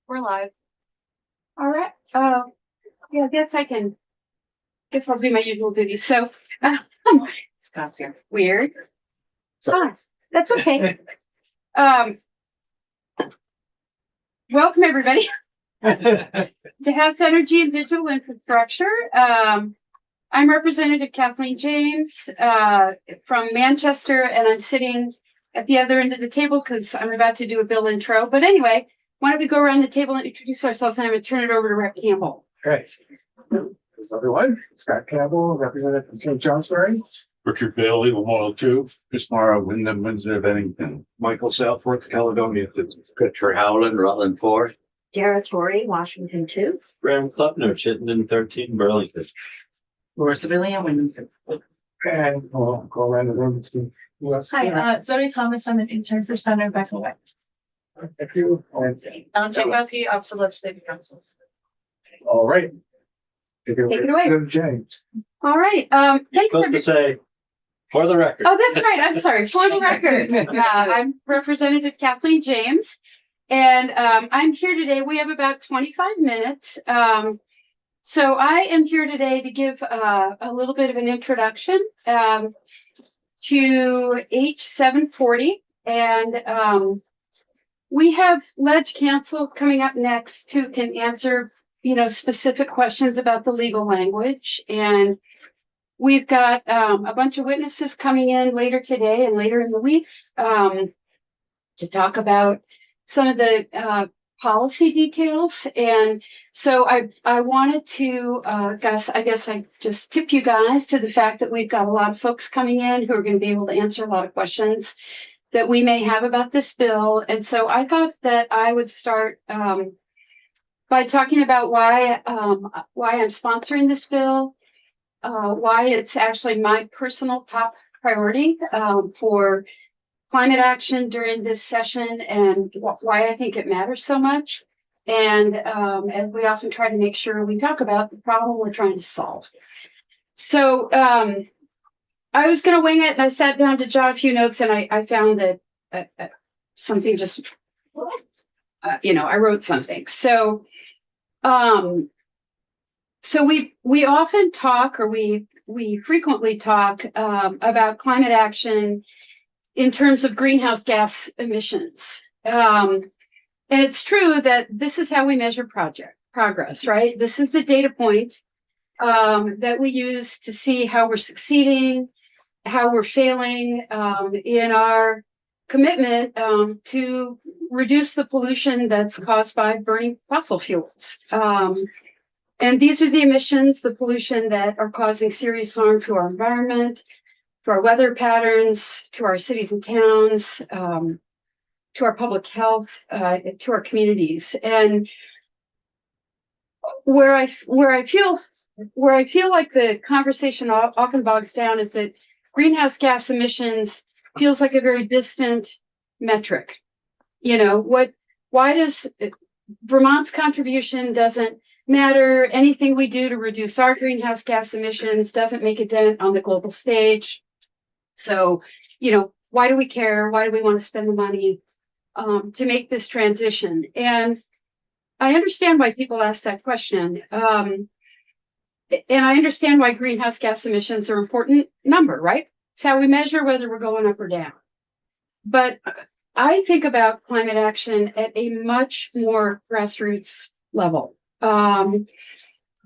We're live. All right. Yeah, I guess I'll do my usual duties. So, Scott's here. weird. Ah, that's okay. Um, welcome everybody to House Energy and Digital Infrastructure. I'm Representative Kathleen James from Manchester, and I'm sitting at the other end of the table because I'm about to do a bill intro. But anyway, why don't we go around the table and introduce ourselves, and I'm going to turn it over to Rep. Campbell. Okay. Everyone, Scott Campbell, representative from St. Johnsbury. Richard Bailey, Memorial 2. Chris Morrow, Wyndham, Windsor, Bennington. Michael Southworth, Caledonia. Kutcher Howland, Rutland 4. Garatory, Washington 2. Graham Kleppner, Chittenden 13, Burlington. Laura Civilian, Wyndham. And we'll go around the room and see who else. Hi, Zoe Thomas. I'm an intern for Senator Becca White. Thank you. And Ellen Jankowski, Office of Legislative Council. all right. Take it away. Go to James. All right. Thanks Supposed to say, for the record. Oh, that's right. I'm sorry. For the record, I'm Representative Kathleen James, and I'm here today. We have about 25 minutes. So I am here today to give a little bit of an introduction to H740, and we have Ledge Counsel coming up next who can answer, specific questions about the legal language. And we've got a bunch of witnesses coming in later today and later in the week to talk about some of the policy details. And so I wanted to, I guess I just tip you guys to the fact that we've got a lot of folks coming in who are going to be able to answer a lot of questions that we may have about this bill. And so I thought that I would start by talking about why I'm sponsoring this bill, why it's actually my personal top priority for climate action during this session, and why I think it matters so much. And as we often try to make sure we talk about the problem we're trying to solve. So I was going to wing it, and I sat down to jot a few notes, and I found that something just, I wrote something. So we often talk, or we frequently talk about climate action in terms of greenhouse gas emissions. And it's true that this is how we measure progress, right? This is the data point that we use to see how we're succeeding, how we're failing in our commitment to reduce the pollution that's caused by burning fossil fuels. And these are the emissions, the pollution that are causing serious harm to our environment, to our weather patterns, to our cities and towns, to our public health, to our communities. And where I feel like the conversation often bogs down is that greenhouse gas emissions feels like a very distant metric. Why does Vermont's contribution doesn't matter? Anything we do to reduce our greenhouse gas emissions doesn't make a dent on the global stage. So, why do we care? Why do we want to spend the money to make this transition? And I understand why people ask that question. And I understand why greenhouse gas emissions are an important number, right? It's how we measure whether we're going up or down. But I think about climate action at a much more grassroots level,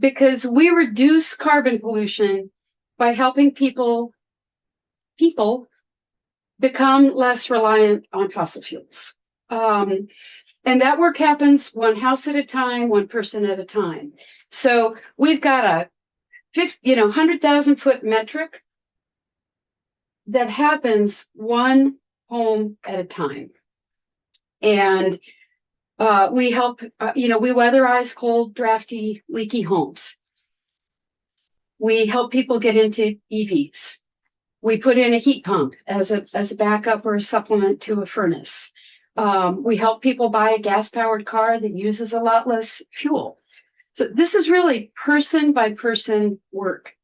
because we reduce carbon pollution by helping people become less reliant on fossil fuels. And that work happens one house at a time, one person at a time. So we've got a 100,000 foot metric that happens one home at a time. And we help, we weatherize cold, drafty, leaky homes. We help people get into EVs. We put in a heat pump as a backup or a supplement to a furnace. We help people buy a gas-powered car that uses a lot less fuel. So this is really person by person work.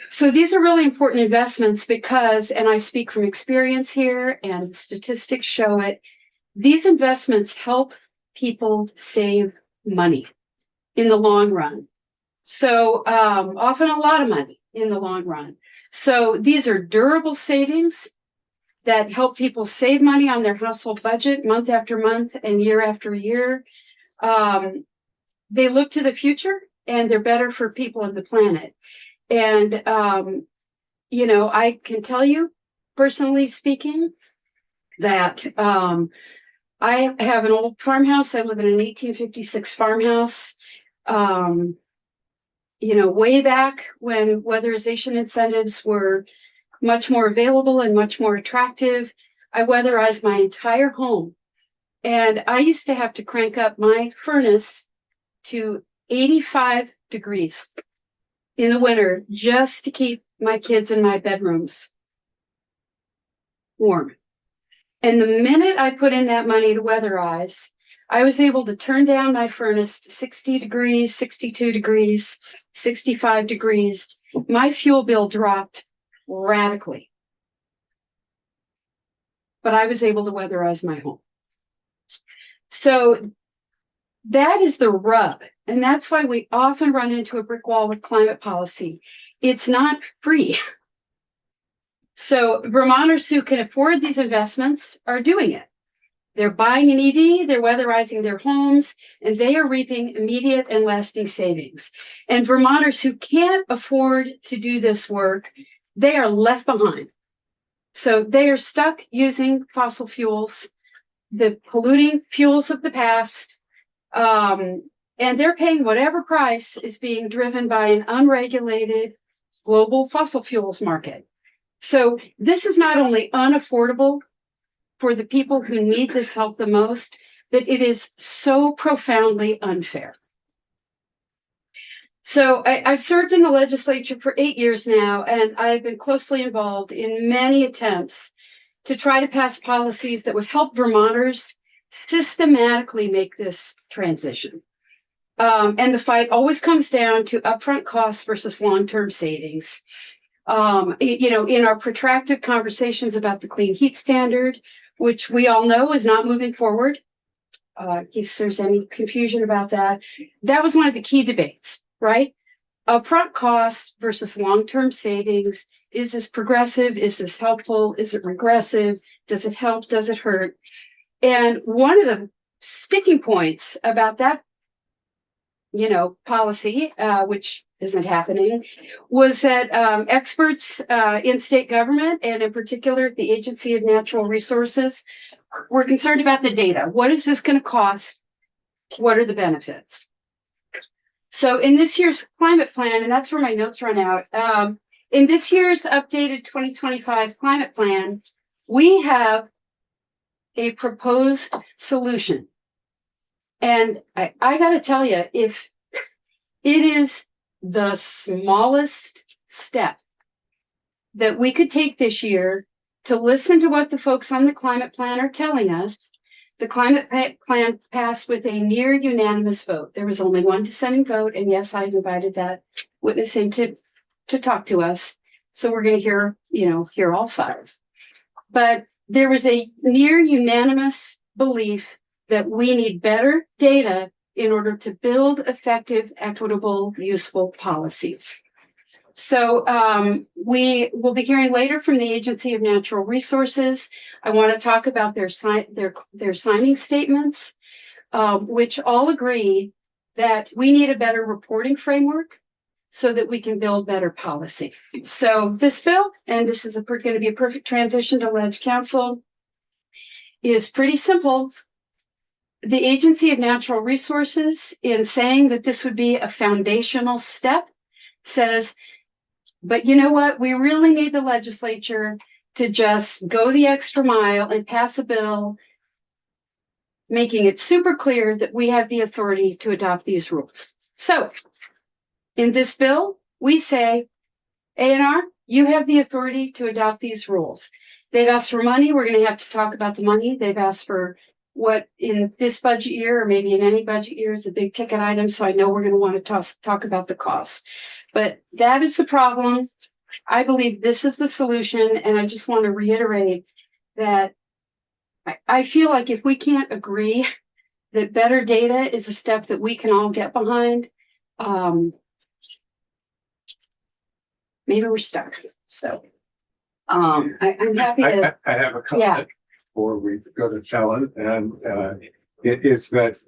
So these are really important investments because, and I speak from experience here and statistics show it, these investments help people save money in the long run. So often a lot of money in the long run. So these are durable savings that help people save money on their household budget month after month and year after year. They look to the future and they're better for people on the planet. And, you know, I can tell you, personally speaking, that I have an old farmhouse. I live in an 1856 farmhouse. You know, way back when weatherization incentives were much more available and much more attractive, I weatherized my entire home. And I used to have to crank up my furnace to 85 degrees in the winter just to keep my kids in my bedrooms warm. And the minute I put in that money to weatherize, I was able to turn down my furnace to 60 degrees, 62 degrees, 65 degrees. My fuel bill dropped radically. But I was able to weatherize my home. So that is the rub. And that's why we often run into a brick wall with climate policy. It's not free. So Vermonters who can afford these investments are doing it. They're buying an EV, they're weatherizing their homes, and they are reaping immediate and lasting savings. And Vermonters who can't afford to do this work, they are left behind. So they are stuck using fossil fuels, the polluting fuels of the past, and they're paying whatever price is being driven by an unregulated global fossil fuels market. So this is not only unaffordable for the people who need this help the most, but it is so profoundly unfair. So I've served in the legislature for 8 years now, and I've been closely involved in many attempts to try to pass policies that would help Vermonters systematically make this transition. And the fight always comes down to upfront costs versus long-term savings. You know, in our protracted conversations about the clean heat standard, which we all know is not moving forward, in case there's any confusion about that, that was one of the key debates, right? Upfront costs versus long-term savings. Is this progressive? Is this helpful? Is it regressive? Does it help? Does it hurt? And one of the sticking points about that, you know, policy, which isn't happening, was that experts in state government, and in particular the Agency of Natural Resources, were concerned about the data. What is this going to cost? What are the benefits? So in this year's climate plan, and that's where my notes run out, in this year's updated 2025 climate plan, we have a proposed solution. And I got to tell you, if it is the smallest step that we could take this year to listen to what the folks on the climate plan are telling us, the climate plan passed with a near unanimous vote. There was only one dissenting vote, and yes, I've invited that witness in to talk to us. So we're going to hear all sides. But there was a near unanimous belief that we need better data in order to build effective, equitable, useful policies. So we will be hearing later from the Agency of Natural Resources. I want to talk about their signing statements, which all agree that we need a better reporting framework so that we can build better policy. So this bill, and this is going to be a perfect transition to Ledge Council, is pretty simple. The Agency of Natural Resources, in saying that this would be a foundational step, says, but you know what? We really need the legislature to just go the extra mile and pass a bill making it super clear that we have the authority to adopt these rules. So in this bill, we say, A&R, you have the authority to adopt these rules. They've asked for money. We're going to have to talk about the money. They've asked for what in this budget year, or maybe in any budget year, is a big ticket item. So I know we're going to want to talk about the costs. But that is the problem. I believe this is the solution. And I just want to reiterate that I feel like if we can't agree that better data is a step that we can all get behind. Maybe we're stuck. So I'm happy to. I have a Yeah. comment before we go to Helen, and it is that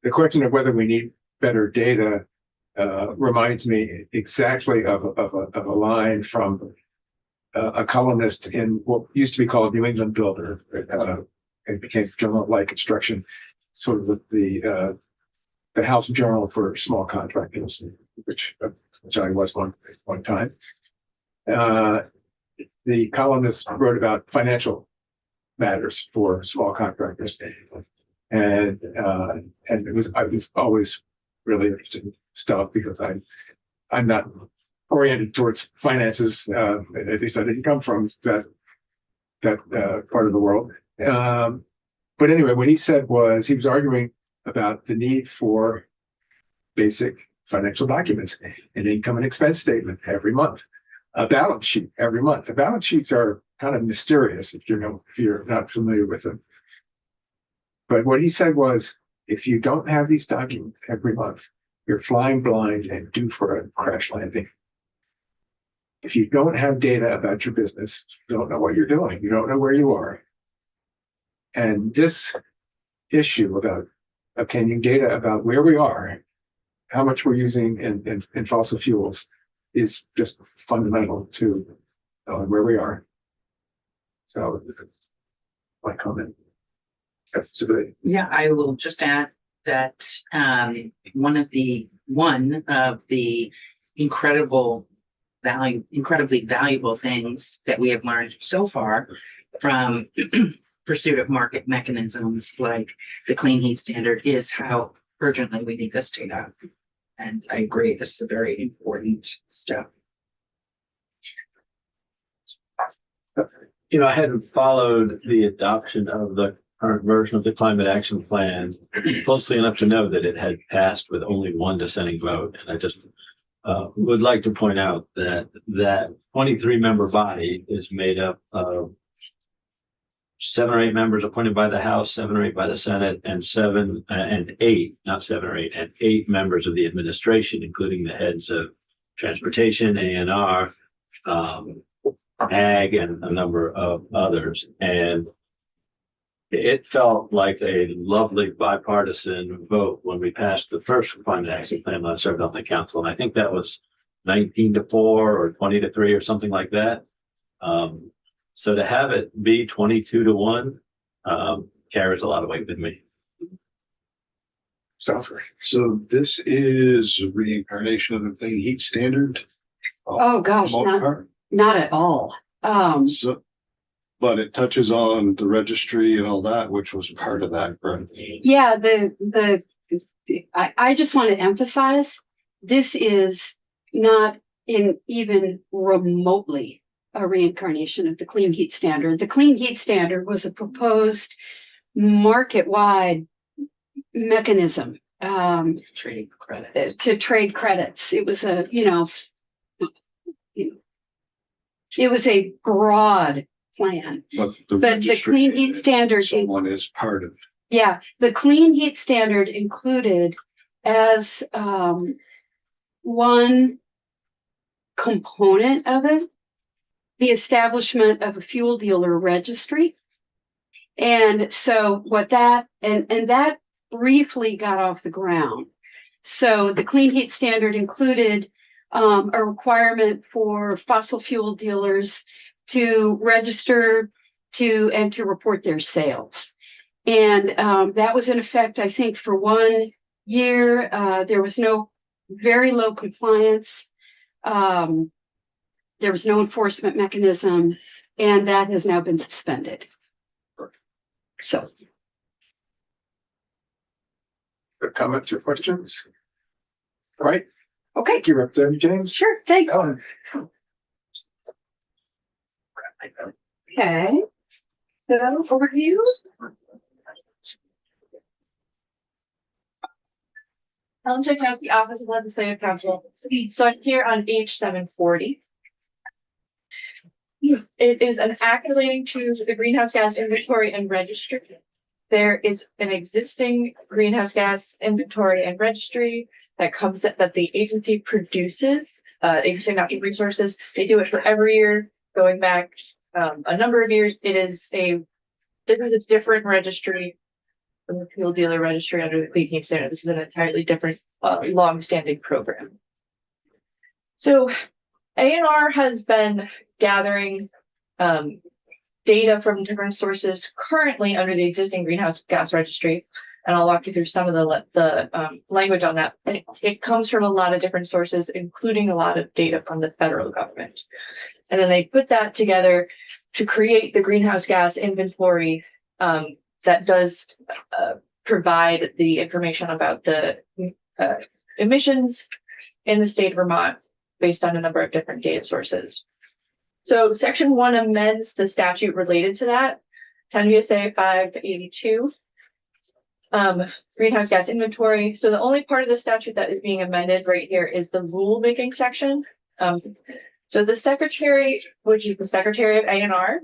the question of whether we need better data reminds me exactly of a line from a columnist in what used to be called New England Builder. It became Journal of Light Construction, sort of the house journal for small contractors, which I was one time. The columnist wrote about financial matters for small contractors, and I was always really interested in stuff because I'm not oriented towards finances. At least I didn't come from that part of the world. But anyway, what he said was he was arguing about the need for basic financial documents, an income and expense statement every month, a balance sheet every month. The balance sheets are kind of mysterious if you're not familiar with them. But what he said was, if you don't have these documents every month, you're flying blind and due for a crash landing. If you don't have data about your business, you don't know what you're doing. You don't know where you are. And this issue about obtaining data about where we are, how much we're using in fossil fuels, is just fundamental to where we are. So that's my comment. Absolutely. Yeah, I will just add that one of the incredibly valuable things that we have learned so far from pursuit of market mechanisms like the clean heat standard is how urgently we need this data. And I agree, this is a very important step. I hadn't followed the adoption of the current version of the climate action plan closely enough to know that it had passed with only one dissenting vote. And I just would like to point out that 23-member body is made up of 7 or 8 members appointed by the House, 7 or 8 by the Senate, and 8 members of the administration, including the heads of transportation, A&R, ag, and a number of others. And it felt like a lovely bipartisan vote when we passed the first climate action plan when I served on the council. And I think that was 19-4 or 20-3 or something like that. So to have it be 22-1 carries a lot of weight with me. Sounds great. So this is a reincarnation of the clean heat standard. Oh gosh, not at all. But it touches on the registry and all that, which was part of that, right? Yeah, I just want to emphasize this is not even remotely a reincarnation of the clean heat standard. The clean heat standard was a proposed market-wide mechanism Trading credits. to trade credits. It was it was a broad plan. But The clean heat standard, someone is part of. yeah, the clean heat standard included as one component of it the establishment of a fuel dealer registry. And so that briefly got off the ground. So the clean heat standard included a requirement for fossil fuel dealers to register and to report their sales. And that was in effect, I think, for 1 year. There was very low compliance. There was no enforcement mechanism, and that has now been suspended. So. Comments or questions? All right. Okay. Thank you, Representative James. Sure. Thanks. Ellen. Okay. So over to you. Helen Tchaikovsky, Office of Legislative Counsel. So I'm here on H 740. It is an act relating to the greenhouse gas inventory and registry. there is an existing greenhouse gas inventory and registry that the agency produces, agency of natural resources. They do it for every year, going back a number of years. It is a different registry from the fuel dealer registry under the Clean Heat Standard. This is an entirely different, long-standing program. So ANR has been gathering data from different sources currently under the existing greenhouse gas registry, and I'll walk you through some of the language on that. And it comes from a lot of different sources, including a lot of data from the federal government. And then they put that together to create the greenhouse gas inventory that does provide the information about the emissions in the state of Vermont based on a number of different data sources. So Section 1 amends the statute related to that, 10 VSA 582, greenhouse gas inventory. So the only part of the statute that is being amended right here is the rulemaking section. So the secretary, which is the secretary of ANR,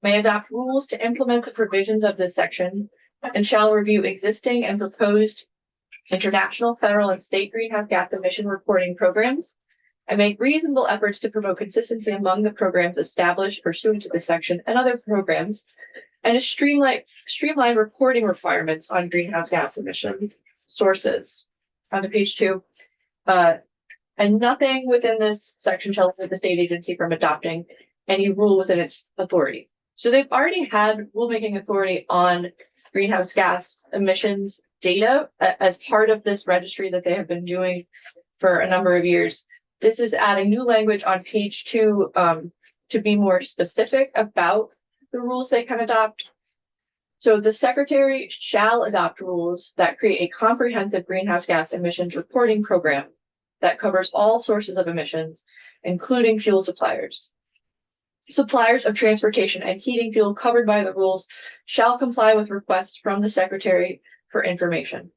may adopt rules to implement the provisions of this section and shall review existing and proposed international, federal, and state greenhouse gas emission reporting programs and make reasonable efforts to promote consistency among the programs established pursuant to this section and other programs, and to streamline reporting requirements on greenhouse gas emission sources. On to page 2. And nothing within this section shall limit the state agency from adopting any rule within its authority. So they've already had rulemaking authority on greenhouse gas emissions data as part of this registry that they have been doing for a number of years. This is adding new language on page 2 to be more specific about the rules they can adopt. So the secretary shall adopt rules that create a comprehensive greenhouse gas emissions reporting program that covers all sources of emissions, including fuel suppliers. Suppliers of transportation and heating fuel covered by the rules shall comply with requests from the secretary for information.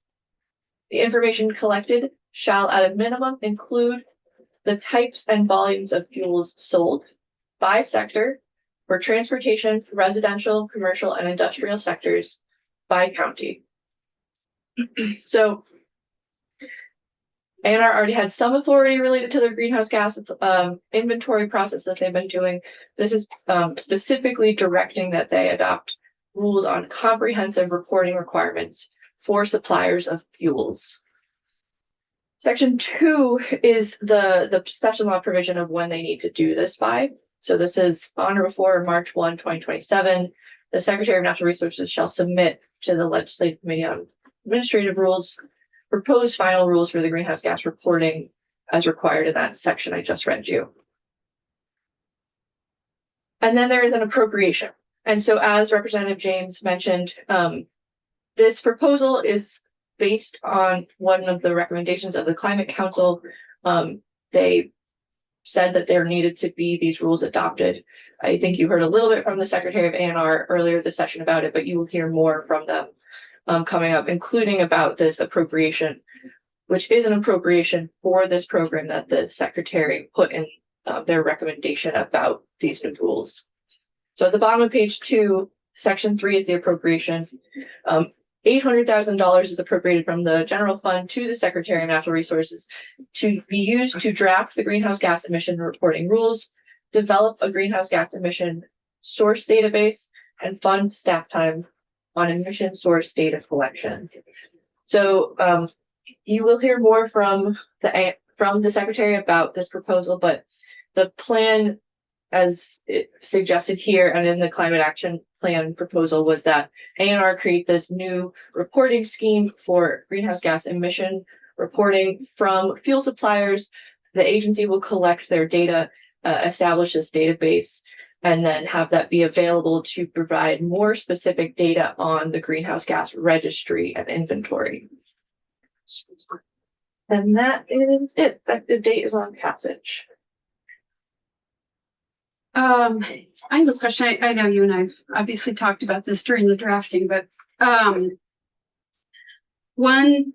The information collected shall at a minimum include the types and volumes of fuels sold by sector for transportation, residential, commercial, and industrial sectors by county. So ANR already had some authority related to their greenhouse gas inventory process that they've been doing. This is specifically directing that they adopt rules on comprehensive reporting requirements for suppliers of fuels. Section 2 is the session law provision of when they need to do this by. So this is on or before March 1, 2027. The Secretary of Natural Resources shall submit to the Legislative Committee on Administrative Rules proposed final rules for the greenhouse gas reporting as required in that section I just read you. And then there is an appropriation. And so as Representative James mentioned, this proposal is based on one of the recommendations of the Climate Council. They said that there needed to be these rules adopted. I think you heard a little bit from the Secretary of ANR earlier this session about it, but you will hear more from them coming up, including about this appropriation, which is an appropriation for this program that the Secretary put in their recommendation about these new rules. So at the bottom of page 2, section 3 is the appropriation. $800,000 is appropriated from the general fund to the Secretary of Natural Resources to be used to draft the greenhouse gas emission reporting rules, develop a greenhouse gas emission source database, and fund staff time on emission source data collection. So you will hear more from the Secretary about this proposal, but the plan, as it suggested here and in the climate action plan proposal, was that ANR create this new reporting scheme for greenhouse gas emission reporting from fuel suppliers. The agency will collect their data, establish this database, and then have that be available to provide more specific data on the greenhouse gas registry and inventory. And that is it. Effective date is on passage. I have a question. I know you and I've obviously talked about this during the drafting, but one,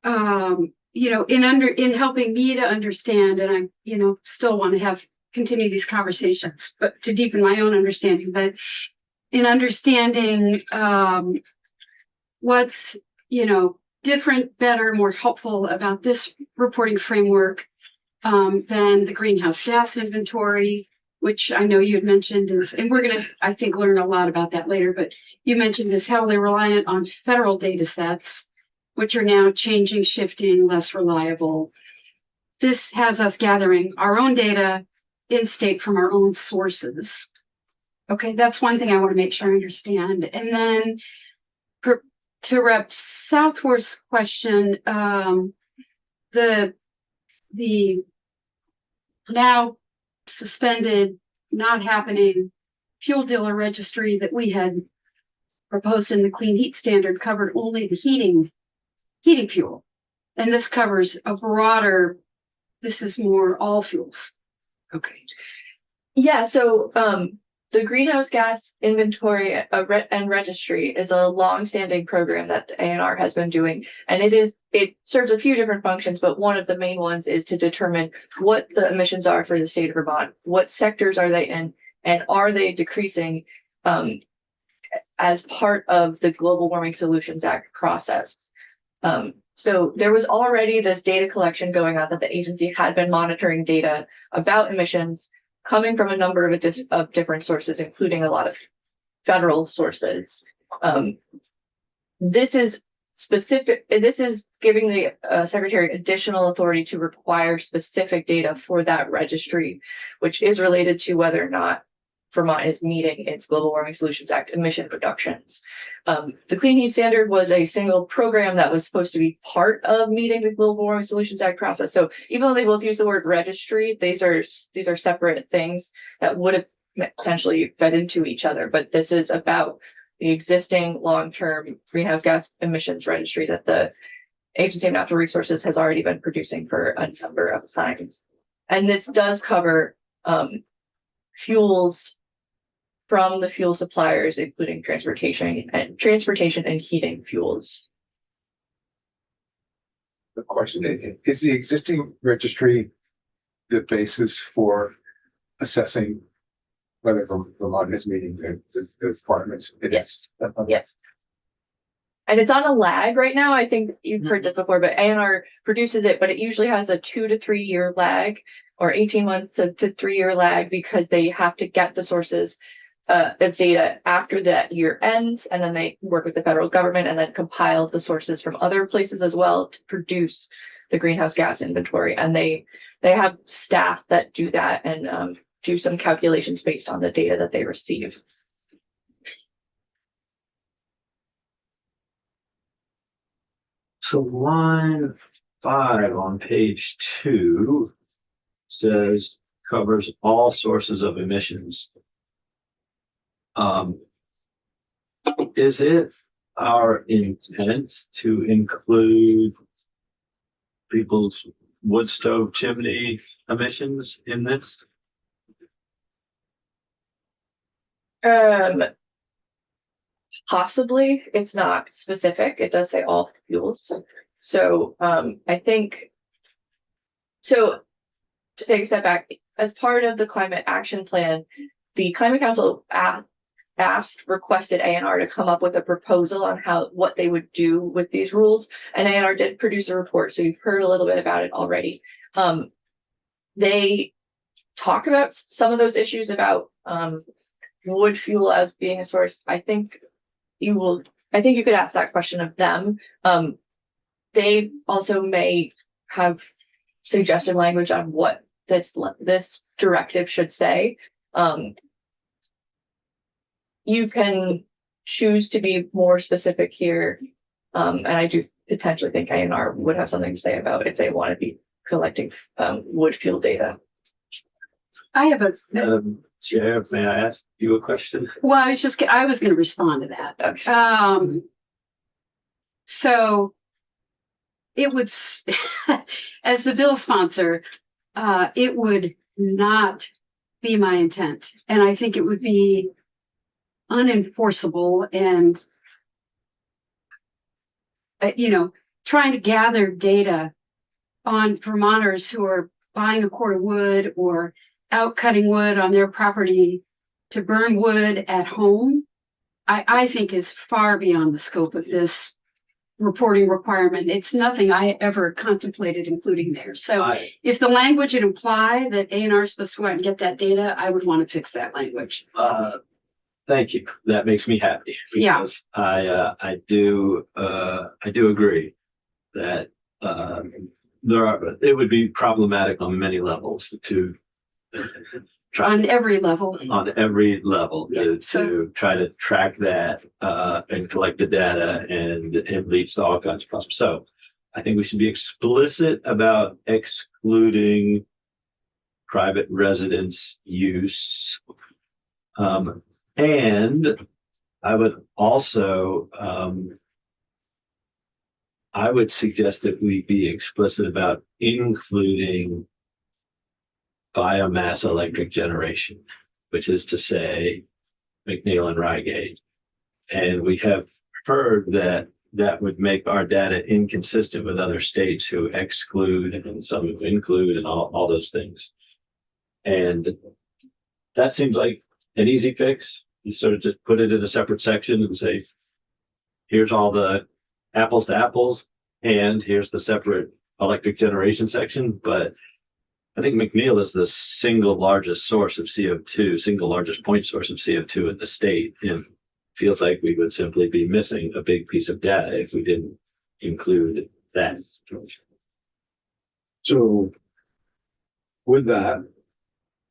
in helping me to understand, and I, still want to continue these conversations, but to deepen my own understanding. But in understanding, what's, different, better, more helpful about this reporting framework, than the greenhouse gas inventory, which I know you had mentioned is, and we're gonna, I think, learn a lot about that later, but you mentioned is heavily reliant on federal data sets, which are now changing, shifting, less reliable. This has us gathering our own data in state from our own sources. Okay, that's one thing I want to make sure I understand. And then to Rep. Southworth's question, the now suspended, not happening fuel dealer registry that we had proposed in the clean heat standard covered only the heating fuel. And this covers a broader, this is more all fuels. Okay. Yeah, so the greenhouse gas inventory and registry is a long-standing program that the ANR has been doing, and it serves a few different functions, but one of the main ones is to determine what the emissions are for the state of Vermont, what sectors are they in, and are they decreasing as part of the Global Warming Solutions Act process. So there was already this data collection going on that the agency had been monitoring data about emissions coming from a number of different sources, including a lot of federal sources. This is giving the secretary additional authority to require specific data for that registry, which is related to whether or not Vermont is meeting its Global Warming Solutions Act emission reductions. The Clean Heat Standard was a single program that was supposed to be part of meeting the Global Warming Solutions Act process. So even though they both use the word registry, these are separate things that would have potentially fed into each other. But this is about the existing long-term greenhouse gas emissions registry that the Agency of Natural Resources has already been producing for a number of times. And this does cover fuels from the fuel suppliers, including transportation and heating fuels. The question is the existing registry the basis for assessing whether Vermont is meeting the requirements? Yes. Yes. And it's on a lag right now. I think you've heard this before, but ANR produces it, but it usually has a 2 to 3 year lag, or 18 months to 3 year lag, because they have to get the sources of data after that year ends, and then they work with the federal government and then compile the sources from other places as well to produce the greenhouse gas inventory. And they have staff that do that and do some calculations based on the data that they receive. So line 5 on page 2 says covers all sources of emissions. Is it our intent to include people's wood stove chimney emissions in this? Possibly. It's not specific. It does say all fuels. So I think, so to take a step back, as part of the climate action plan, the Climate Council requested ANR to come up with a proposal on what they would do with these rules. And ANR did produce a report, so you've heard a little bit about it already. They talk about some of those issues about wood fuel as being a source. I think you could ask that question of them. They also may have suggested language on what this directive should say. You can choose to be more specific here. And I do potentially think ANR would have something to say about if they want to be collecting wood fuel data. I have Chair, may I ask you a question? well, I was going to respond to that. Okay. So it would, as the bill sponsor, it would not be my intent. And I think it would be unenforceable and, trying to gather data on Vermonters who are buying a cord of wood or out cutting wood on their property to burn wood at home I think is far beyond the scope of this reporting requirement. It's nothing I ever contemplated including there. So I, if the language would imply that A&R is supposed to go out and get that data, I would want to fix that language. thank you. That makes me happy. Yeah. Because I do agree that, it would be problematic on many levels to try On every level. on every level Yeah, to try to track that and collect the data, and it leads to all kinds of problems. So I think we should be explicit about excluding private residence use. And I would also I would suggest that we be explicit about including biomass electric generation, which is to say McNeil and Reigate. And we have heard that that would make our data inconsistent with other states who exclude and some who include and all those things. And that seems like an easy fix. You sort of just put it in a separate section and say, here's all the apples to apples, and here's the separate electric generation section. But I think McNeil is the single largest source of CO2, single largest point source of CO2 in the state. And feels like we would simply be missing a big piece of data if we didn't include that. So with that,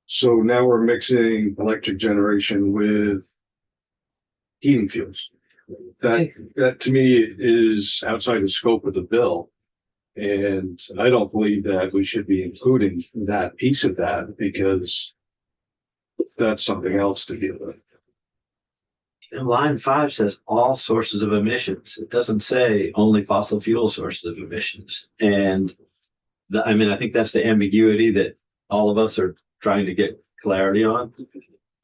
so now we're mixing electric generation with heating fuels. That to me is outside the scope of the bill. And I don't believe that we should be including that piece of that because that's something else to deal with. And line 5 says all sources of emissions. It doesn't say only fossil fuel sources of emissions. And I think that's the ambiguity that all of us are trying to get clarity on.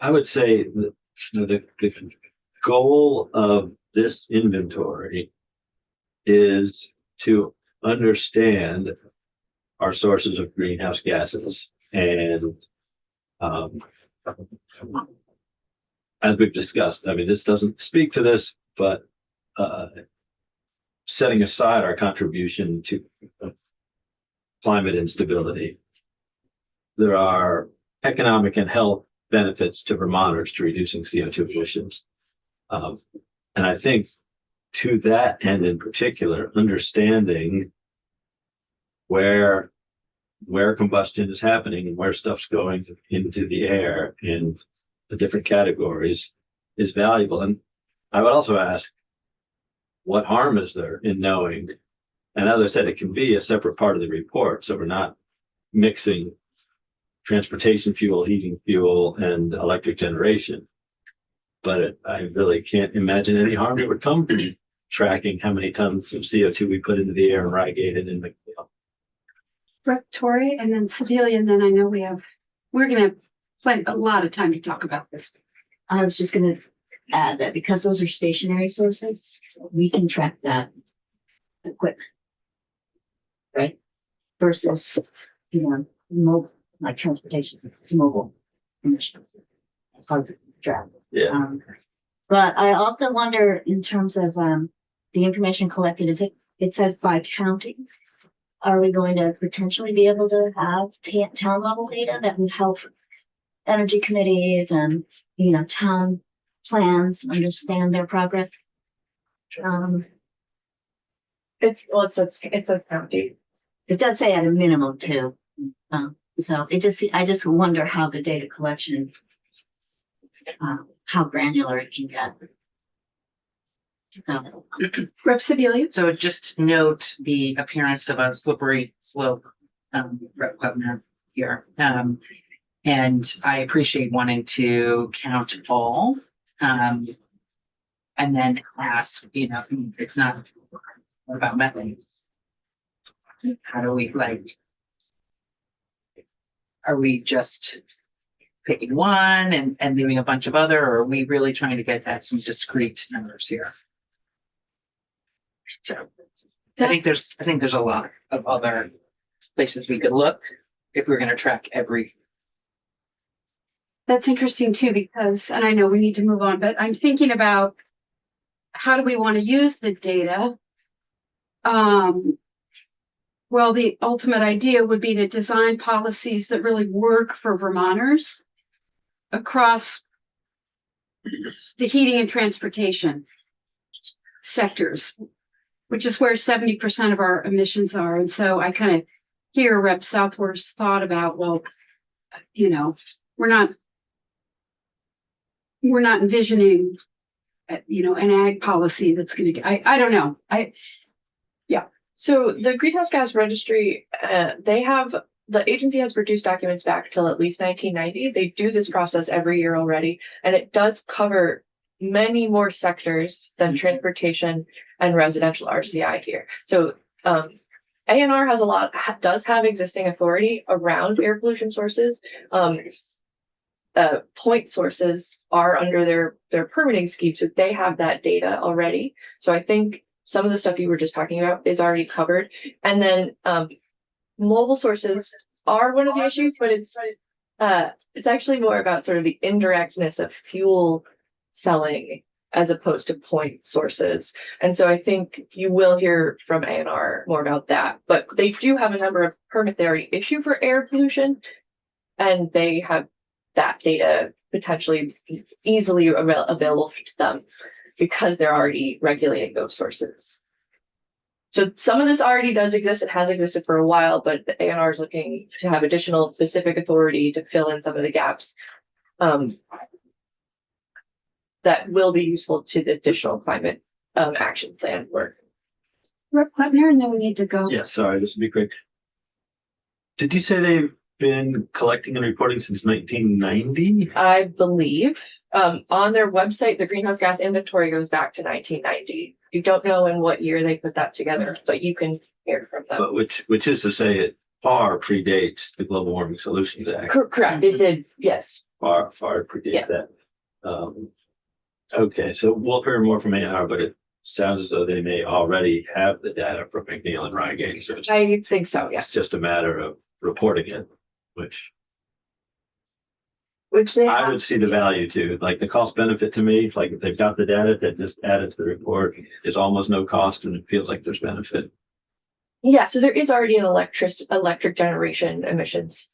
I would say that the goal of this inventory is to understand our sources of greenhouse gases. And as we've discussed, this doesn't speak to this, but setting aside our contribution to climate instability, there are economic and health benefits to Vermonters to reducing CO2 emissions. And I think to that end in particular, understanding where combustion is happening and where stuff's going into the air in the different categories is valuable. And I would also ask, what harm is there in knowing? And as I said, it can be a separate part of the report. So we're not mixing transportation fuel, heating fuel, and electric generation. But I really can't imagine any harm that would come from tracking how many tons of CO2 we put into the air in Reigate and in McNeil. Tori, and then Sedalia, and then I know we're going to plan a lot of time to talk about this. I was just gonna add that because those are stationary sources, we can track that equipment. Right? Versus, mobile, like transportation, it's mobile emissions. It's hard to track. Yeah. But I also wonder in terms of the information collected, it says by county. Are we going to potentially be able to have town level data that would help energy committees and, town plans understand their progress? It says county. It does say at a minimum too. So I just wonder how the data collection, how granular it can get. So. Rep. Sedalia? So just note the appearance of a slippery slope, Rep. Webner here. And I appreciate wanting to count all, and then ask, it's not about methane. How do we are we just picking one and leaving a bunch of other, or are we really trying to get at some discrete numbers here? So I think there's a lot of other places we could look if we're going to track every That's interesting too, because, and I know we need to move on, but I'm thinking about how do we want to use the data? Well, the ultimate idea would be to design policies that really work for Vermonters across the heating and transportation sectors, which is where 70% of our emissions are. And so I kind of hear Rep. Southworth's thought about, well, you know, we're not envisioning, an ag policy that's going to, I don't know. So the greenhouse gas registry, the agency has produced documents back till at least 1990. They do this process every year already, and it does cover many more sectors than transportation and residential RCI here. So ANR does have existing authority around air pollution sources. Point sources are under their permitting scheme, so they have that data already. So I think some of the stuff you were just talking about is already covered. And then mobile sources are one of the issues, but it's actually more about sort of the indirectness of fuel selling as opposed to point sources. And so I think you will hear from ANR more about that. But they do have a number of permits they already issue for air pollution, and they have that data potentially easily available to them, because they're already regulating those sources. So some of this already does exist. It has existed for a while, but the ANR is looking to have additional specific authority to fill in some of the gaps that will be useful to the additional climate action plan work. Rep. Kleppner, and then we need to go. Yeah, sorry, this will be quick. Did you say they've been collecting and reporting since 1990? I believe on their website, the greenhouse gas inventory goes back to 1990. You don't know in what year they put that together, but you can hear from them. But which is to say it far predates the Global Warming Solutions Act. Correct. It did. Yes. Far predates that. Okay, so we'll hear more from ANR, but it sounds as though they may already have the data from McNeil and Rygate. So I think so. it's Yes. just a matter of reporting it, which They I would see the value to. Like the cost benefit to me, like if they've got the data that just added to the report, is almost no cost, and it feels like there's benefit. Yeah, so there is already an electric generation emissions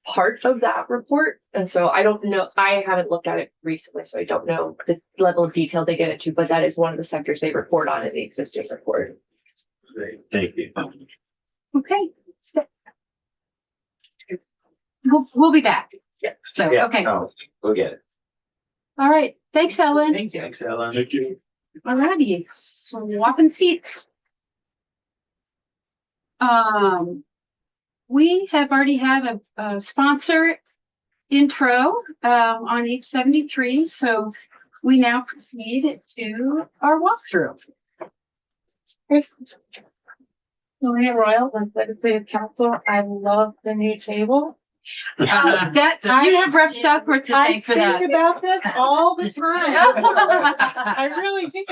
part of that report. And so I don't know, I haven't looked at it recently, so I don't know the level of detail they get into, but that is one of the sectors they report on in the existing report. Great, thank you. Okay. We'll be back. Yeah. So, Yeah, okay. no, we'll get it. All right. Thanks, Ellen. Thank you. Thanks, Ellen. Thank you. All righty. Swapping seats. We have already had a sponsor intro on H73, so we now proceed to our walkthrough. Maria Royal, Legislative Council. I love the new table. You have Rep. Southworth to thank for that. I think about this all the time. I really do.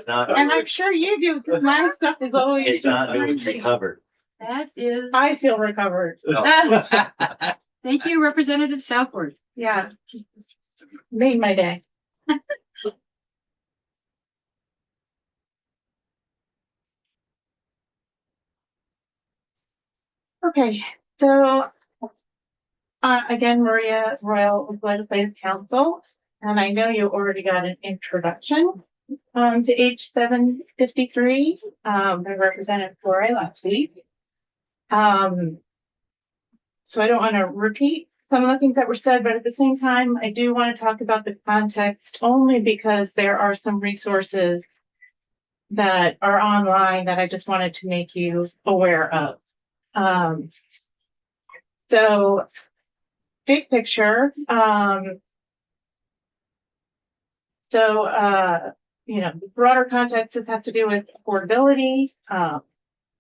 And I'm sure you do, because my stuff is always. It's not recovered. That is. I feel recovered. Thank you, Representative Southworth. Yeah. Made my day. Okay, so again, Maria Royal with Legislative Council, and I know you already got an introduction to H753 by Representative Flore last week. So I don't want to repeat some of the things that were said, but at the same time, I do want to talk about the context only because there are some resources that are online that I just wanted to make you aware of. So big picture, the broader context, this has to do with affordability,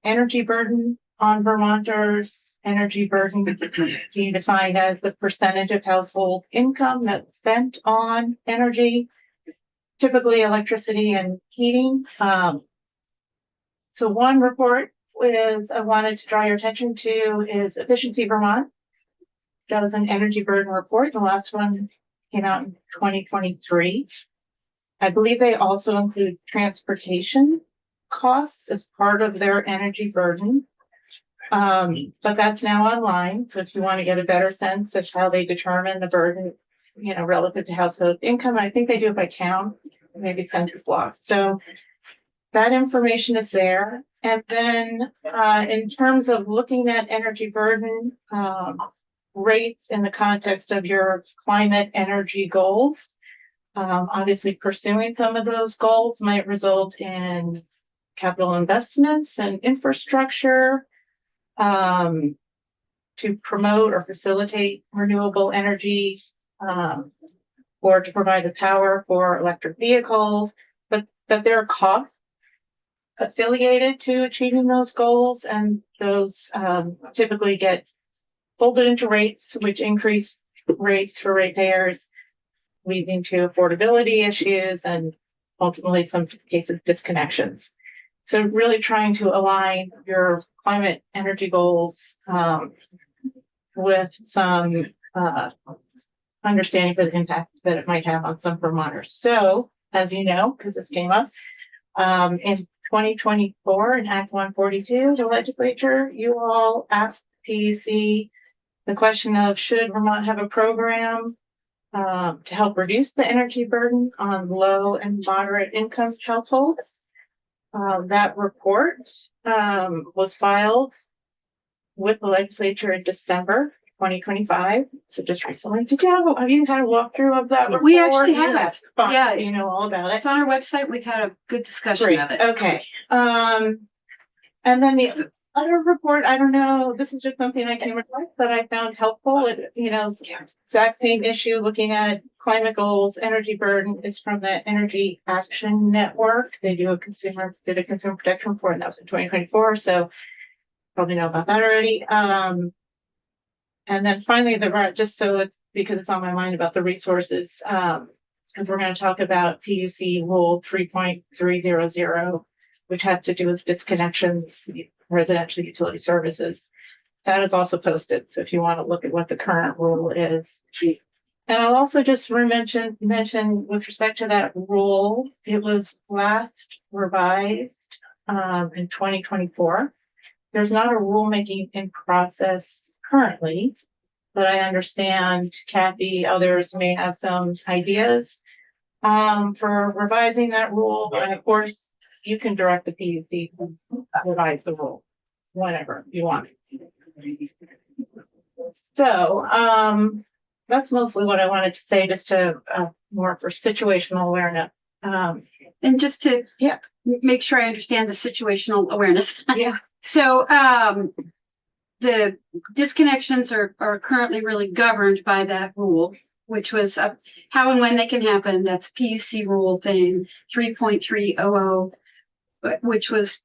energy burden on Vermonters, energy burden being defined as the percentage of household income that's spent on energy, typically electricity and heating. So one report I wanted to draw your attention to is Efficiency Vermont does an energy burden report. The last one came out in 2023. I believe they also include transportation costs as part of their energy burden. But that's now online. So if you want to get a better sense of how they determine the burden, relative to household income, I think they do it by town, maybe census block. So that information is there. And then in terms of looking at energy burden rates in the context of your climate energy goals, obviously pursuing some of those goals might result in capital investments and infrastructure to promote or facilitate renewable energy or to provide the power for electric vehicles, but that there are costs affiliated to achieving those goals, and those typically get folded into rates, which increase rates for ratepayers, leading to affordability issues and ultimately, some cases, disconnections. So really trying to align your climate energy goals with some understanding for the impact that it might have on some Vermonters. So, as you know, because this came up, in 2024, in Act 142, the legislature, you all asked PUC the question of should Vermont have a program to help reduce the energy burden on low and moderate income households. That report was filed with the legislature in December 2025. So just recently. Have you had a walkthrough of that report? We actually have. Fine. Yeah. You know all about it. It's on our website. We've had a good discussion Great. of it. Okay. And then the other report, I don't know, this is just something I came across that I found helpful. Exact same issue, looking at climate goals, energy burden, is from the Energy Action Network. They did a consumer protection report, and that was in 2024. So probably know about that already. And then finally, just so it's because it's on my mind about the resources, because we're going to talk about PUC Rule 3.300, which has to do with disconnections, residential utility services. That is also posted. So if you want to look at what the current rule is. And I'll also just mention with respect to that rule, it was last revised in 2024. There's not a rulemaking in process currently, but I understand Kathy, others may have some ideas for revising that rule. And of course, you can direct the PUC to revise the rule whenever you want. So that's mostly what I wanted to say, just to more for situational awareness. And just to make sure I understand the situational awareness. Yeah. So the disconnections are currently really governed by that rule, which was how and when they can happen. That's PUC rule thing 3.300, which was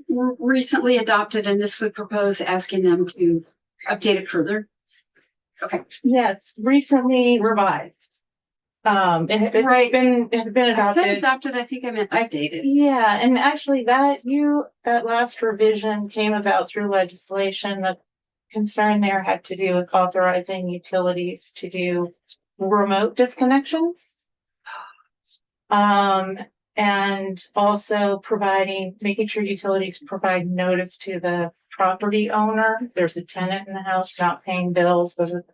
recently adopted, and this would propose asking them to update it further. Okay. Yes, recently revised. It had been I said adopted. adopted, I think I meant updated. Yeah, and actually that last revision came about through legislation. The concern there had to do with authorizing utilities to do remote disconnections. And also making sure utilities provide notice to the property owner. There's a tenant in the house not paying bills, so the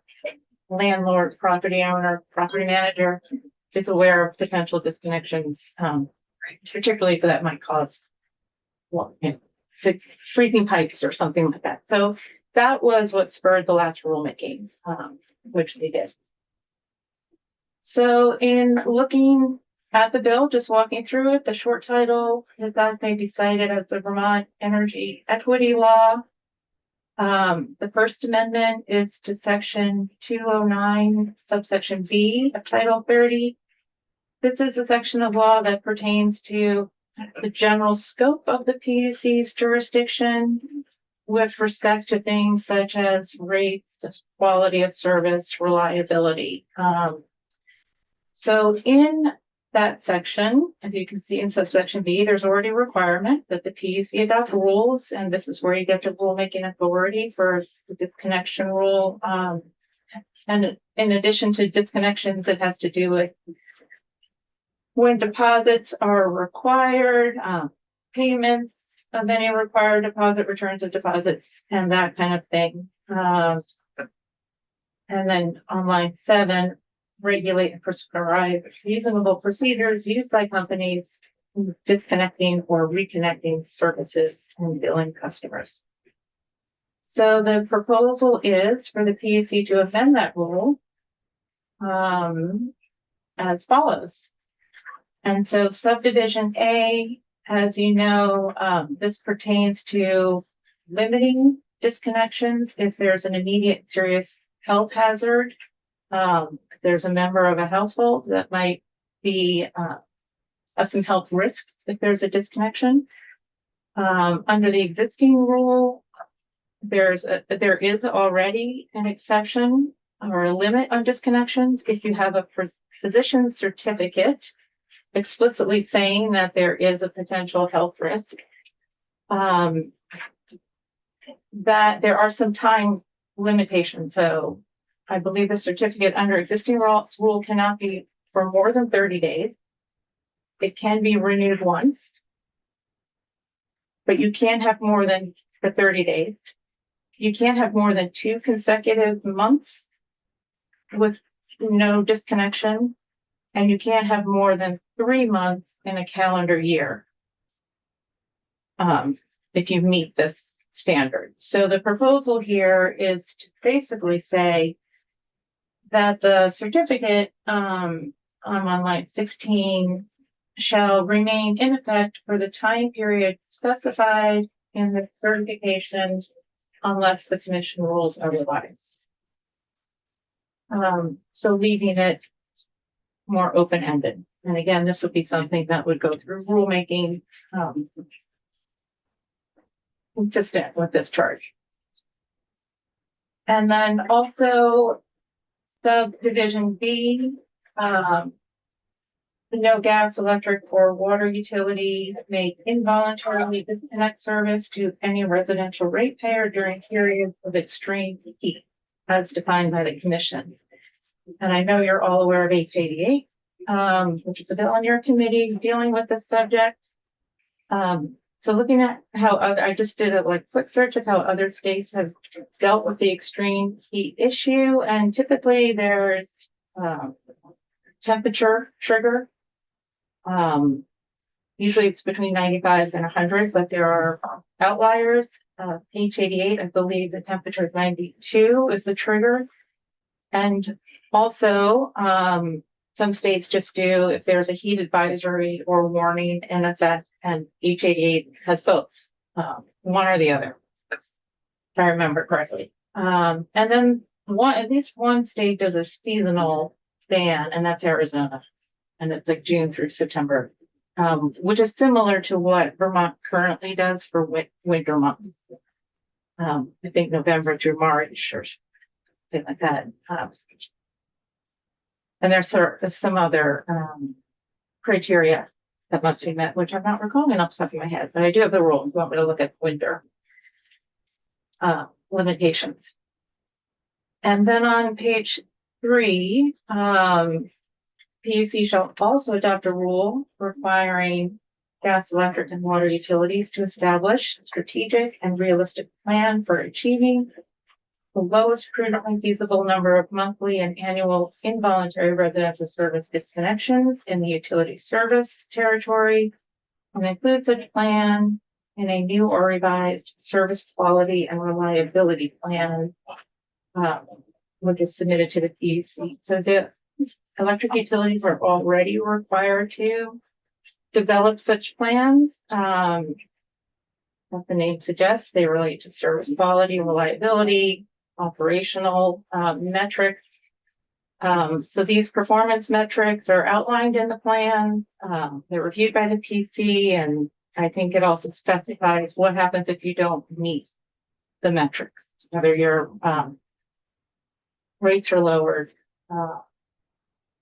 landlord, property owner, property manager is aware of potential disconnections, particularly if that might cause freezing pipes or something like that. So that was what spurred the last rulemaking, which they did. So in looking at the bill, just walking through it, the short title is that may be cited as the Vermont Energy Equity Law. The first amendment is to section 209, subsection B of Title 30. This is a section of law that pertains to the general scope of the PUC's jurisdiction with respect to things such as rates, quality of service, reliability. So in that section, as you can see in subsection B, there's already a requirement that the PUC adopt rules, and this is where you get the rulemaking authority for the disconnection rule And in addition to disconnections, it has to do with when deposits are required, payments of any required deposit, returns of deposits, and that kind of thing. And then on line 7, regulate and prescribe reasonable procedures used by companies disconnecting or reconnecting services and billing customers. So the proposal is for the PUC to amend that rule as follows. And so subdivision A, as you know, this pertains to limiting disconnections if there's an immediate serious health hazard. If there's a member of a household that might be of some health risks if there's a disconnection. Under the existing rule, there is already an exception or a limit on disconnections if you have a physician's certificate explicitly saying that there is a potential health risk. That there are some time limitations. So I believe the certificate under existing rule cannot be for more than 30 days. It can be renewed once, but you can't have more than for 30 days. You can't have more than 2 consecutive months with no disconnection, and you can't have more than 3 months in a calendar year if you meet this standard. So the proposal here is to basically say that the certificate on line 16 shall remain in effect for the time period specified in the certification unless the commission rules otherwise. So leaving it more open-ended. And again, this would be something that would go through rulemaking consistent with this charge. And then also subdivision B, no gas, electric, or water utility may involuntarily disconnect service to any residential ratepayer during periods of extreme heat, as defined by the commission. And I know you're all aware of H88, which is a bill on your committee dealing with this subject. So looking at how I just did a quick search of how other states have dealt with the extreme heat issue, and typically there's temperature trigger. Usually it's between 95 and 100, but there are outliers. H88, I believe the temperature of 92 is the trigger. And also, some states just do if there's a heat advisory or warning in effect, and H88 has both, one or the other, if I remember correctly. And then at least one state does a seasonal ban, and that's Arizona. And it's like June through September, which is similar to what Vermont currently does for winter months. I think November through March or something like that. And there's some other criteria that must be met, which I'm not recalling off the top of my head, but I do have the rule. You want me to look at winter limitations. And then on page 3, PUC shall also adopt a rule requiring gas, electric, and water utilities to establish a strategic and realistic plan for achieving the lowest prudently feasible number of monthly and annual involuntary residential service disconnections in the utility service territory, and include such plan in a new or revised service quality and reliability plan, which is submitted to the PUC. So the electric utilities are already required to develop such plans. As the name suggests, they relate to service quality, reliability, operational metrics. So these performance metrics are outlined in the plans. They're reviewed by the PC, and I think it also specifies what happens if you don't meet the metrics, whether your rates are lowered.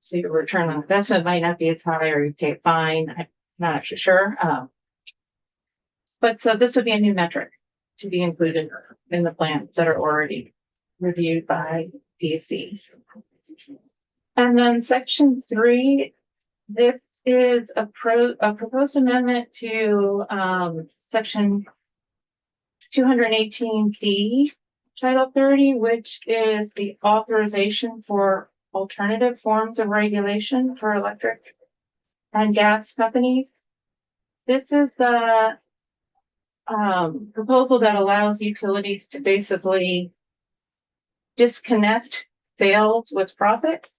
So your return on investment might not be as high, or you pay a fine. I'm not actually sure. But so this would be a new metric to be included in the plans that are already reviewed by PC. And then section 3, this is a proposed amendment to section 218D, Title 30, which is the authorization for alternative forms of regulation for electric and gas companies. This is the proposal that allows utilities to basically disconnect sales with profit.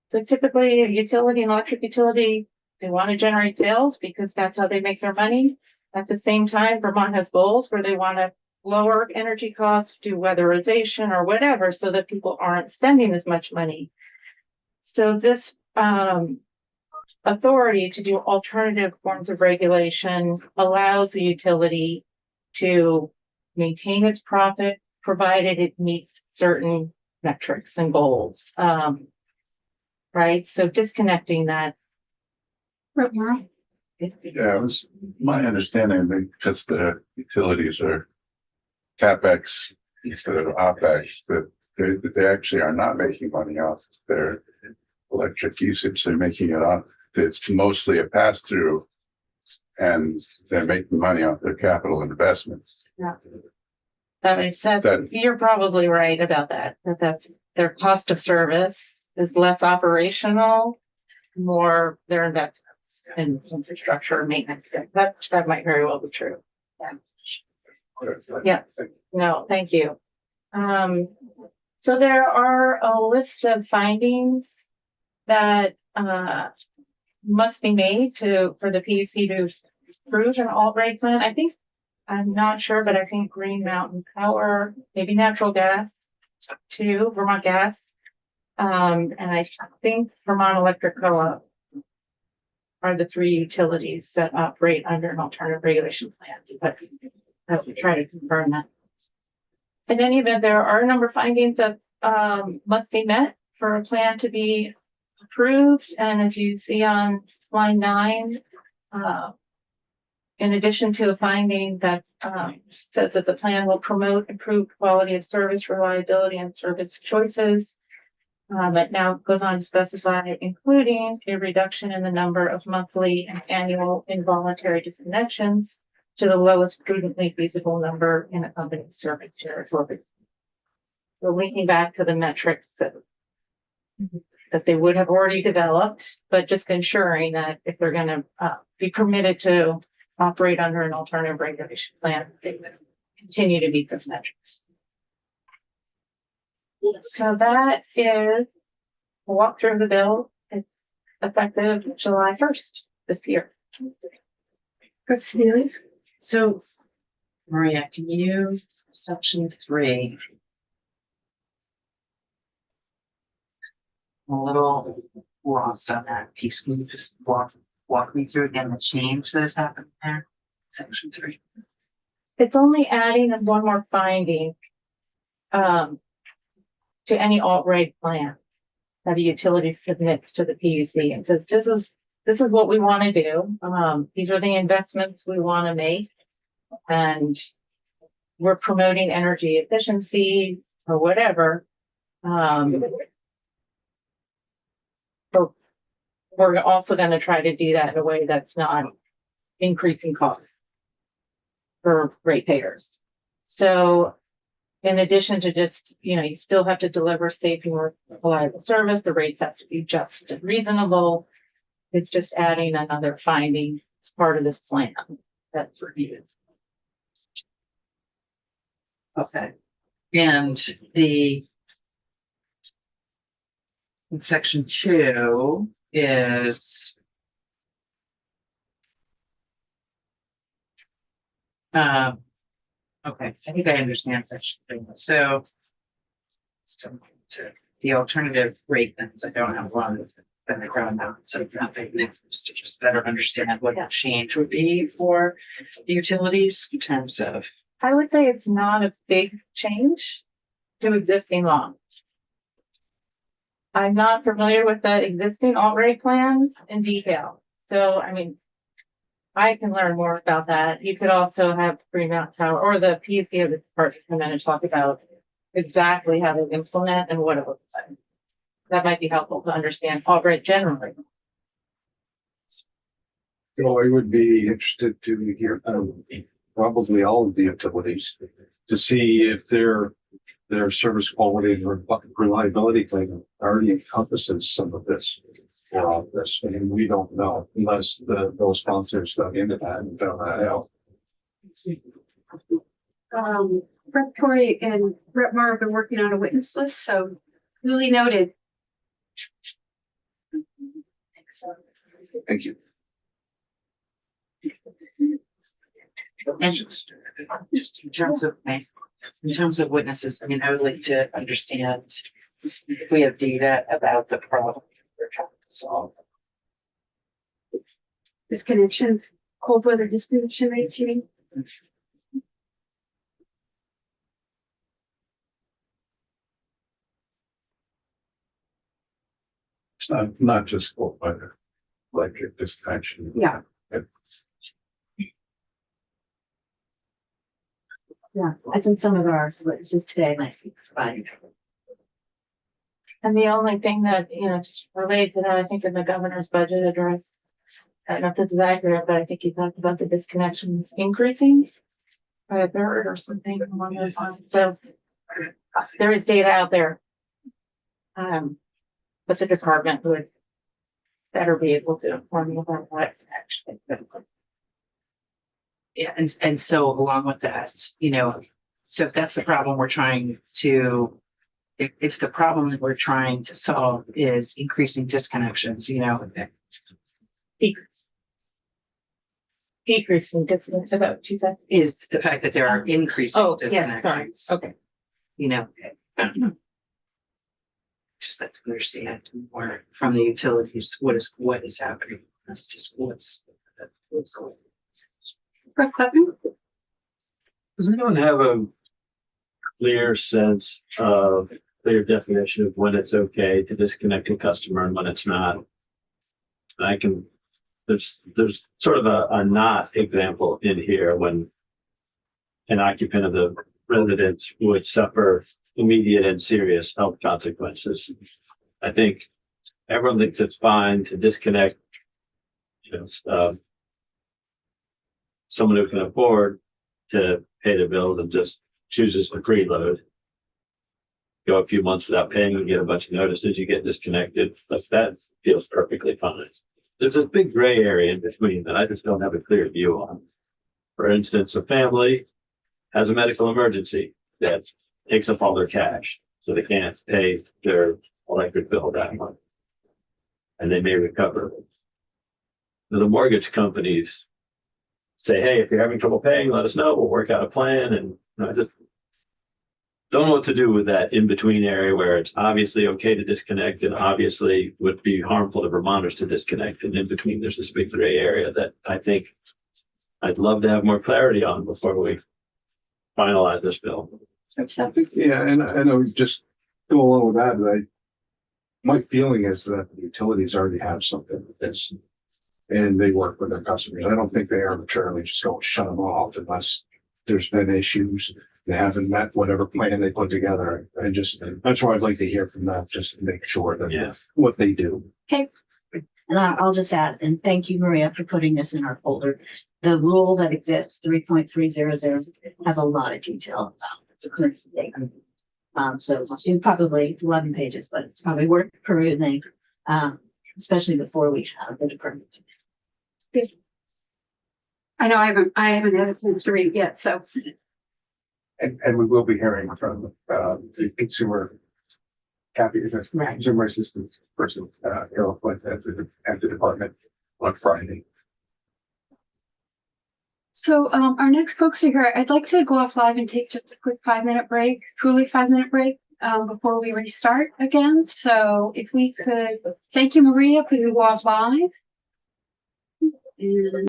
So typically a utility, an electric utility, they want to generate sales because that's how they make their money. At the same time, Vermont has goals where they want to lower energy costs, do weatherization or whatever, so that people aren't spending as much money. So this authority to do alternative forms of regulation allows the utility to maintain its profit, provided it meets certain metrics and goals. Right, so disconnecting that. Why? Yeah, it was my understanding that because the utilities are CapEx instead of OpEx, that they actually are not making money off their electric usage. They're making it off. It's mostly a pass through, and they're making money off their capital investments. Yeah. That makes sense. You're probably right about that. That's their cost of service is less operational, more their investments in infrastructure maintenance. That might very well be true. Yeah. No, thank you. So there are a list of findings that must be made for the PUC to approve an alt-rate plan. I'm not sure, but I think Green Mountain Power, maybe natural gas too, Vermont Gas. And I think Vermont Electric Co-op are the 3 utilities that operate under an alternative regulation plan, but I will try to confirm that. In any event, there are a number of findings that must be met for a plan to be approved. And as you see on line 9, in addition to a finding that says that the plan will promote improved quality of service, reliability, and service choices, it now goes on to specify, including a reduction in the number of monthly and annual involuntary disconnections to the lowest prudently feasible number in a company's service territory. So linking back to the metrics that they would have already developed, but just ensuring that if they're going to be permitted to operate under an alternative regulation plan, they would continue to meet those metrics. So that is a walk through the bill. It's effective July 1st this year. So, Maria, can you, section 3, I'm a little lost on that piece. Can you just walk me through again the change that has happened there? Section 3. It's only adding one more finding to any alt-rate plan that a utility submits to the PUC and says, this is what we want to do. These are the investments we want to make. And we're promoting energy efficiency or whatever. But we're also going to try to do that in a way that's not increasing costs for ratepayers. So in addition to just, you still have to deliver safe and reliable service. The rates have to be just and reasonable. It's just adding another finding as part of this plan that's reviewed. Okay. And in section 2 is okay, I think I understand section 3. So the alternative rate plans, I don't have one that's been the ground out, so nothing to just better understand what the change would be for the utilities in terms of. I would say it's not a big change to existing law. I'm not familiar with the existing alt-rate plan in detail. So, I can learn more about that. You could also have Green Mountain Power or the PUC of the department come in and talk about exactly how they implement and what it looks like. That might be helpful to understand already generally. So I would be interested to hear probably all of the utilities to see if their service quality or reliability claim already encompasses some of this or all of this. I mean, we don't know unless those sponsors dug into that and found that out. Brett Corey and Brett Maher have been working on a witness list, so duly noted. Thank you. And just in terms of witnesses, I mean, I would like to understand if we have data about the problem we're trying to solve. Disconnections, cold weather disconnection rates, you mean? It's not just cold weather, electric disconnection. Yeah. Yeah, I think some of our witnesses today might be fine. And the only thing that, just related to that, I think in the governor's budget address, I don't know if this is accurate, but I think he talked about the disconnections increasing by a third or something along those lines. So there is data out there. But the department would better be able to inform you about that actually. Yeah, and so along with that, so if that's the problem we're trying to, if the problem that we're trying to solve is increasing disconnections, Decreasing disconnect, is that what you said? is the fact that there are increasing Oh, yeah, sorry. disconnections. Okay. Just like to understand more from the utilities, what is happening. That's just what's going on. Brett Clevin? Does anyone have a clear sense of clear definition of when it's okay to disconnect a customer and when it's not? There's sort of a not example in here when an occupant of the residence would suffer immediate and serious health consequences. I think everyone thinks it's fine to disconnect, someone who can afford to pay the bill and just chooses to preload. Go a few months without paying and get a bunch of notices, you get disconnected. Like that feels perfectly fine. There's a big gray area in between that I just don't have a clear view on. For instance, a family has a medical emergency that takes up all their cash, so they can't pay their electric bill that month, and they may recover. Now, the mortgage companies say, hey, if you're having trouble paying, let us know. We'll work out a plan. And I just don't know what to do with that in-between area where it's obviously okay to disconnect and obviously would be harmful to Vermonters to disconnect. And in between, there's this big gray area that I think I'd love to have more clarity on before we finalize this bill. Yeah, and I would just go along with that. My feeling is that the utilities already have something with this, and they work with their customers. I don't think they arbitrarily just go shut them off unless there's been issues. They haven't met whatever plan they put together. That's why I'd like to hear from them, just to make sure that what they do. And I'll just add, and thank you, Maria, for putting this in our folder. The rule that exists, 3.300, has a lot of detail about the current state. So it's 11 pages, but it's probably worth perusing, especially before we have the department. It's good. I know I haven't had a chance to read it yet, so. And we will be hearing from the consumer consumer assistance person, Carol Flint at the department on Friday. So our next folks are here. I'd like to go off live and take just a quick 5-minute break, truly 5-minute break, before we restart again. So if we could, thank you, Maria, if we could go off live. And